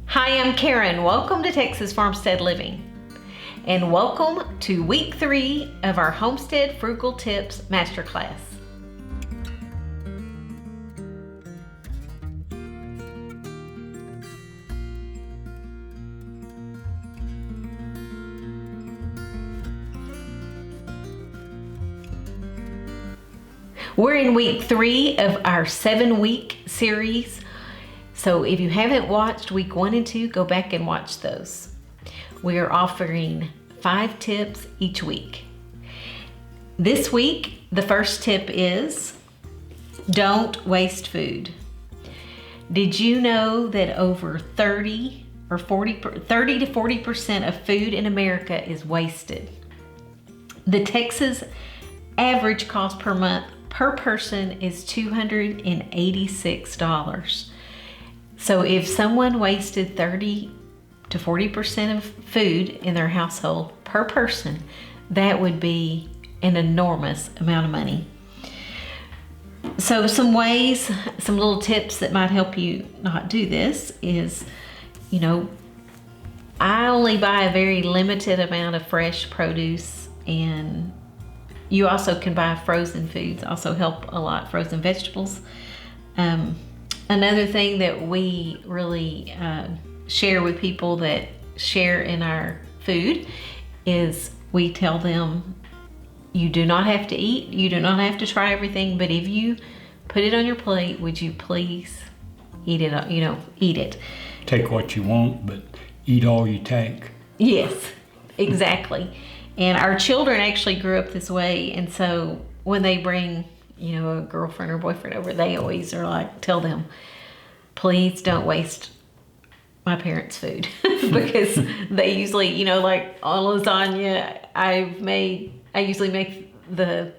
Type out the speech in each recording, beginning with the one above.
Hi, I'm Caren. Welcome to Texas Farmstead Living. And welcome to week 3 of our Homestead Frugal Tips Masterclass. We're in week 3 of our 7-week series. So if you haven't watched week 1 and 2, go back and watch those. We are offering 5 tips each week. This week, the first tip is don't waste food. Did you know that over 30 to 40% of food in America is wasted? The Texas average cost per month per person is $286. So if someone wasted 30 to 40% of food in their household per person, that would be an enormous amount of money. So some ways, some little tips that might help you not do this is, I only buy a very limited amount of fresh produce, and you also can buy frozen foods, also help a lot, frozen vegetables. Another thing that we really share with people that share in our food is we tell them you do not have to eat, you do not have to try everything, but if you put it on your plate, would you please eat it, eat it. Take what you want, but eat all you take. Yes, exactly. And our children actually grew up this way, and so when they bring, a girlfriend or boyfriend over, they always are like, tell them, please don't waste my parents' food. Because they usually, like on lasagna, I usually make the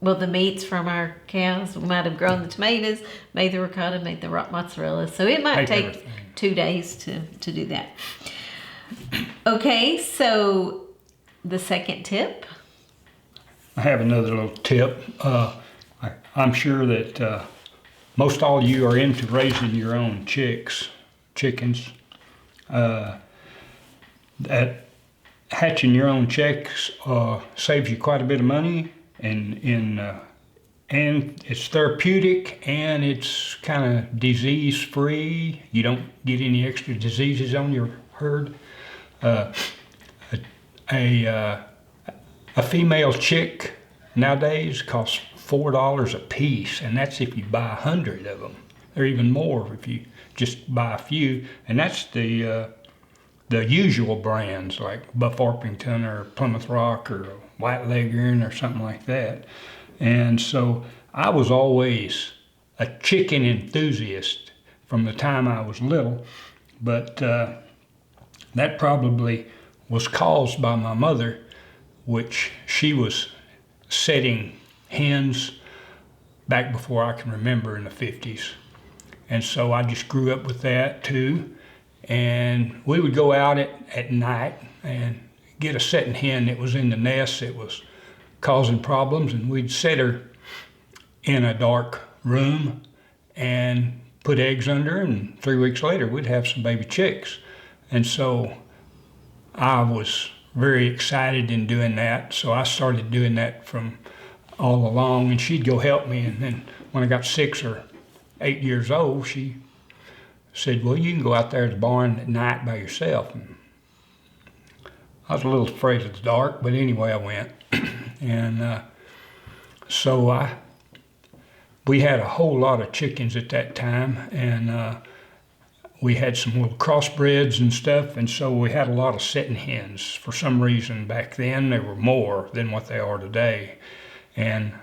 meats from our cows. We might have grown the tomatoes, made the ricotta, made the mozzarella. So it might take everything. 2 days to do that. Okay, so the second tip. I have another little tip. I'm sure that most all of you are into raising your own chickens. That hatching your own chicks saves you quite a bit of money, and it's therapeutic, and it's kind of disease free. You don't get any extra diseases on your herd. A female chick nowadays costs $4 a piece, and that's if you buy 100 of them, or even more if you just buy a few. And that's the usual brands like Buff Orpington or Plymouth Rock or White Leghorn or something like that. And so I was always a chicken enthusiast from the time I was little, but that probably was caused by my mother, which she was setting hens back before I can remember in the 50s. And so I just grew up with that too. And we would go out at night and get a setting hen that was in the nest that was causing problems, and we'd set her in a dark room and put eggs under her, and 3 weeks later we'd have some baby chicks. And so I was very excited in doing that, so I started doing that from all along, and she'd go help me. And then when I got 6 or 8 years old, she said, well, you can go out there to the barn at night by yourself. And I was a little afraid of the dark, but anyway, I went. And so we had a whole lot of chickens at that time, and we had some little crossbreds and stuff, and so we had a lot of setting hens. For some reason back then, there were more than what they are today. And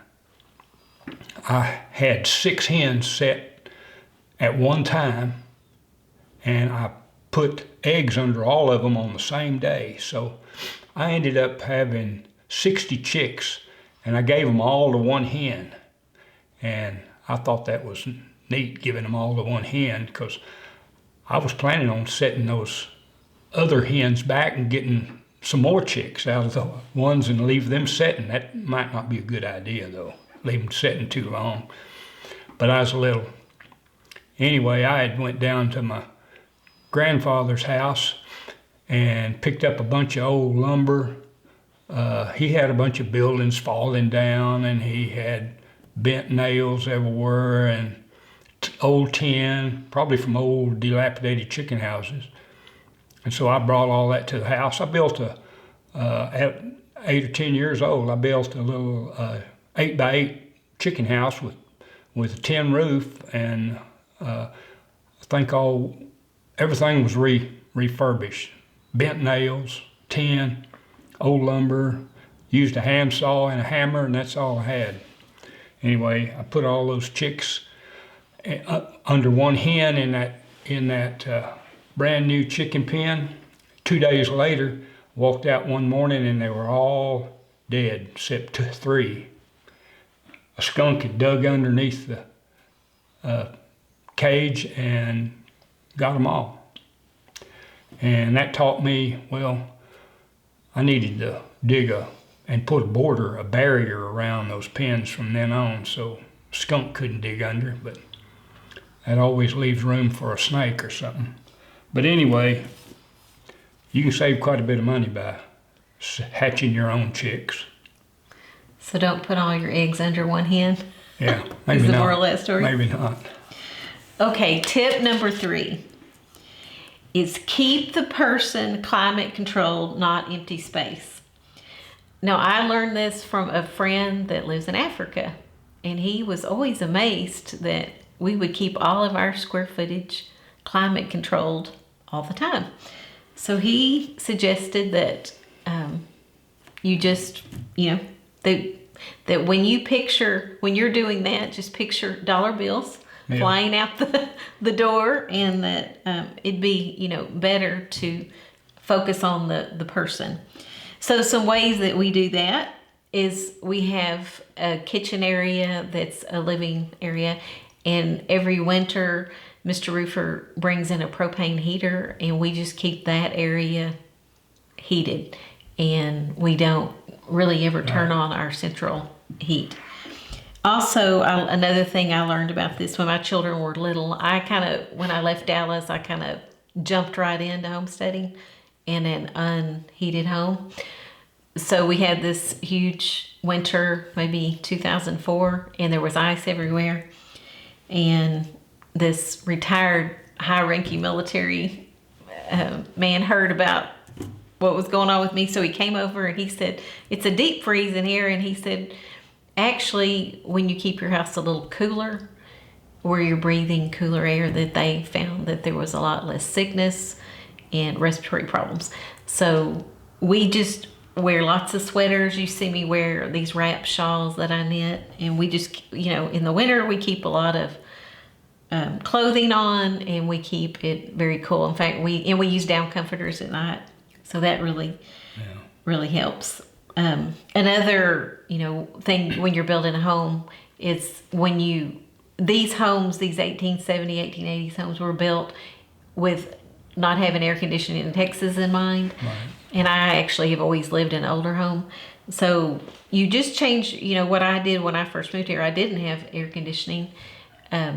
I had 6 hens set at one time, and I put eggs under all of them on the same day. So I ended up having 60 chicks, and I gave them all to one hen. And I thought that was neat, giving them all to one hen, because I was planning on setting those other hens back and getting some more chicks out of the ones and leave them setting. That might not be a good idea though, leave them setting too long. But I was a little, anyway, I had went down to my grandfather's house and picked up a bunch of old lumber. He had a bunch of buildings falling down, and he had bent nails everywhere and old tin, probably from old dilapidated chicken houses. And so I brought all that to the house. I built at 8 or 10 years old, I built a little 8x8 chicken house with a tin roof, and I think everything was refurbished. Bent nails, tin, old lumber, used a handsaw and a hammer, and that's all I had. Anyway, I put all those chicks under one hen in that brand new chicken pen. 2 days later, walked out one morning and they were all dead except 3. A skunk had dug underneath the cage and got them all. And that taught me, well, I needed to dig and put a barrier around those pens from then on, so skunk couldn't dig under, but that always leaves room for a snake or something. But anyway, you can save quite a bit of money by hatching your own chicks. So don't put all your eggs under one hen? Yeah, maybe not. Is the moral of that story? Maybe not. Okay, tip number 3 is keep the person climate controlled, not empty space. Now, I learned this from a friend that lives in Africa, and he was always amazed that we would keep all of our square footage climate controlled all the time. So he suggested that you just, that when you're doing that, just picture dollar bills flying out the door, and that it'd be, better to focus on the person. So some ways that we do that is we have a kitchen area that's a living area, and every winter Mr. Roofer brings in a propane heater, and we just keep that area heated, and we don't really ever turn on our central heat. Also, another thing I learned about this when my children were little, when I left Dallas, I kind of jumped right into homesteading in an unheated home. So we had this huge winter, maybe 2004, and there was ice everywhere. And this retired high-ranking military man heard about what was going on with me. So he came over and he said, it's a deep freeze in here. And he said, actually, when you keep your house a little cooler, where you're breathing cooler air, that they found that there was a lot less sickness and respiratory problems. So we just wear lots of sweaters. You see me wear these wrap shawls that I knit. And we just, in the winter, we keep a lot of clothing on, and we keep it very cool. In fact, we use down comforters at night. So that really helps. Another, thing when you're building a home is these 1870s, 1880s homes were built with not having air conditioning in Texas in mind. Right. And I actually have always lived in an older home. So you just change, what I did when I first moved here, I didn't have air conditioning.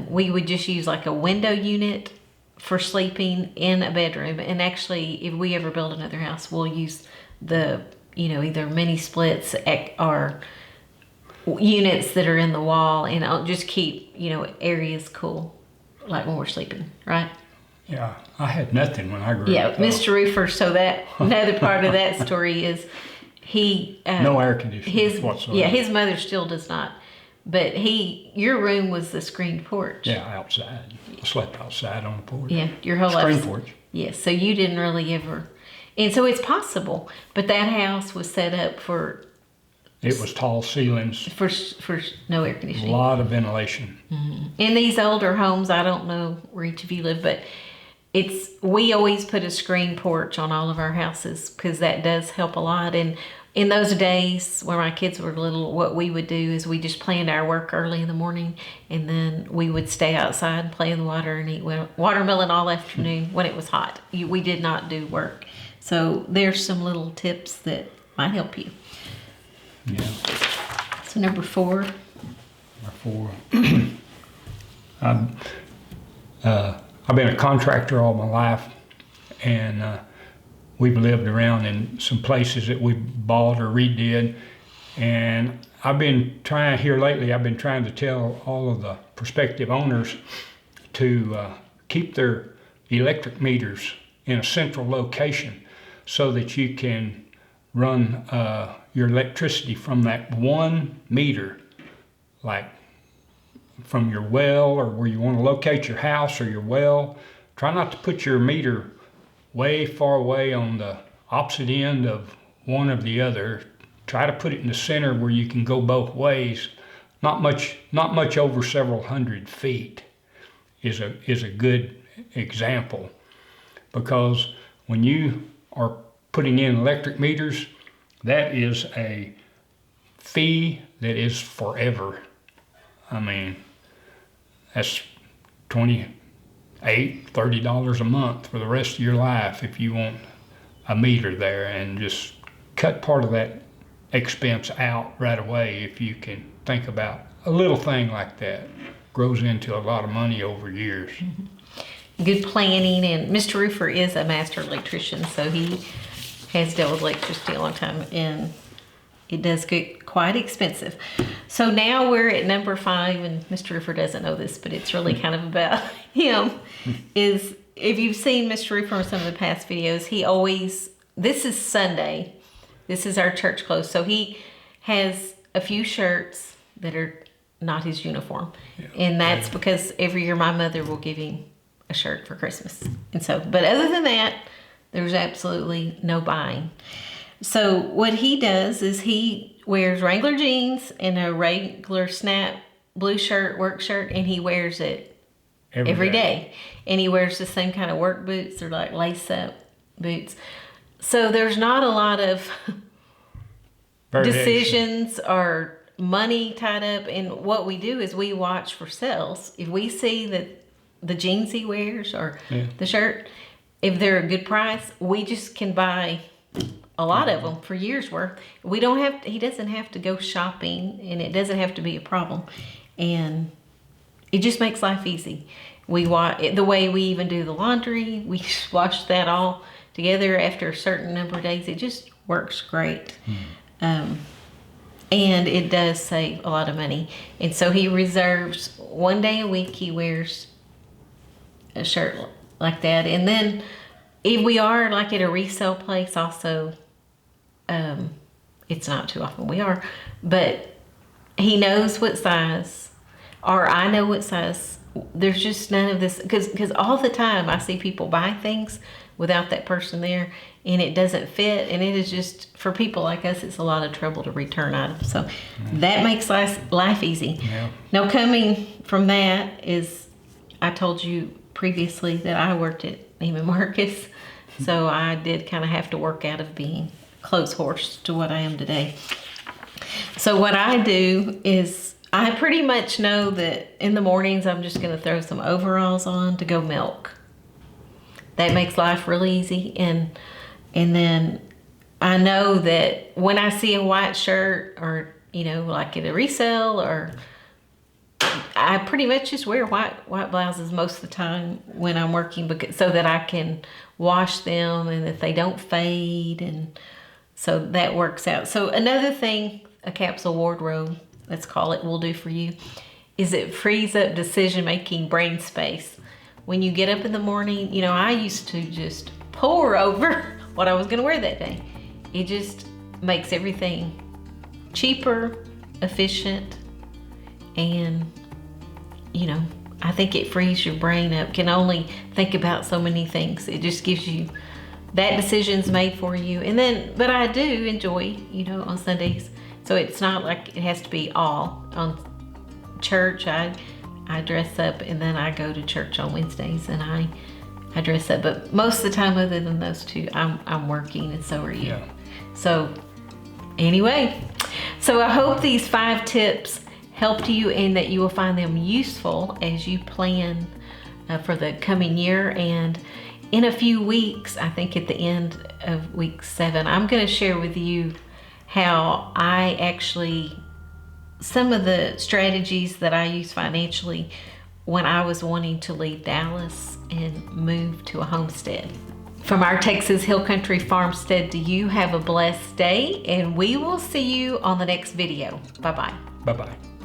We would just use like a window unit for sleeping in a bedroom. And actually, if we ever build another house, we'll use the, either mini splits or units that are in the wall, and I'll just keep, areas cool, like when we're sleeping, right? Yeah, I had nothing when I grew up. Yeah, Mr. Roofer, so that another part of that story is he... no air conditioning whatsoever. Yeah, his mother still does not. But your room was the screened porch. Yeah, outside. I slept outside on the porch. Yeah, your whole life. Screened porch. Yes, so you didn't really ever... And so it's possible, but that house was set up for... It was tall ceilings. For no air conditioning. A lot of ventilation. Mm-hmm. In these older homes, I don't know where each of you live, but we always put a screen porch on all of our houses because that does help a lot. And in those days when my kids were little, what we would do is we just planned our work early in the morning, and then we would stay outside and play in the water and eat watermelon all afternoon when it was hot. We did not do work. So there's some little tips that might help you. Yeah. So number 4. Number 4. I've been a contractor all my life, and we've lived around in some places that we bought or redid. And I've been trying to tell all of the prospective owners to keep their electric meters in a central location so that you can run your electricity from that one meter, like from your well or where you want to locate your house or your well. Try not to put your meter way far away on the opposite end of one or the other. Try to put it in the center where you can go both ways. Not much over several hundred feet is a good example, because when you are putting in electric meters, that is a fee that is forever. I mean, that's $28, $30 a month for the rest of your life if you want a meter there, and just cut part of that expense out right away. If you can think about a little thing like that, grows into a lot of money over years. Good planning, and Mr. Roofer is a master electrician, so he has dealt with electricity a long time, and it does get quite expensive. So now we're at number 5, and Mr. Roofer doesn't know this, but it's really kind of about him. Is if you've seen Mr. Roofer in some of the past videos, this is Sunday. This is our church clothes. So he has a few shirts that are not his uniform. Yeah. And that's because every year my mother will give him a shirt for Christmas. And so, but other than that, there's absolutely no buying. So what he does is he wears Wrangler jeans and a regular snap blue shirt, work shirt, and he wears it every day. And he wears the same kind of work boots. They're like lace up boots. So there's not a lot of decisions or money tied up. And what we do is we watch for sales. If we see that the jeans he wears or the shirt, if they're a good price, we just can buy a lot of them for years worth. He doesn't have to go shopping, and it doesn't have to be a problem. And it just makes life easy. We watch the way we even do the laundry. We wash that all together after a certain number of days. It just works great. And it does save a lot of money. And so he reserves one day a week. He wears a shirt like that. And then if we are like at a resale place also, it's not too often we are, but he knows what size, or I know what size. There's just none of this, because all the time I see people buy things without that person there, and it doesn't fit, and it is just, for people like us, it's a lot of trouble to return items. So that makes life easy. Yeah. Now, coming from that is, I told you previously that I worked at Neiman Marcus, so I did kind of have to work out of being clothes horse to what I am today. So what I do is, I pretty much know that in the mornings I'm just going to throw some overalls on to go milk. That makes life really easy. And then I know that when I see a white shirt, or like at a resale, or I pretty much just wear white blouses most of the time when I'm working, so that I can wash them and that they don't fade, and so that works out. So another thing a capsule wardrobe, let's call it, will do for you is it frees up decision-making brain space. When you get up in the morning, I used to just pore over what I was going to wear that day. It just makes everything cheaper, efficient, and I think it frees your brain up. Can only think about so many things. It just gives you that decision's made for you. And then, but I do enjoy, on Sundays. So it's not like it has to be all on church. I dress up, and then I go to church on Wednesdays, and I dress up. But most of the time, other than those two, I'm working, and so are you. Yeah. So anyway, so I hope these 5 tips helped you, and that you will find them useful as you plan for the coming year. And in a few weeks, I think at the end of week 7, I'm going to share with you how I actually, some of the strategies that I use financially when I was wanting to leave Dallas and move to a homestead. From our Texas Hill Country Farmstead to you, have a blessed day, and we will see you on the next video. Bye-bye. Bye-bye.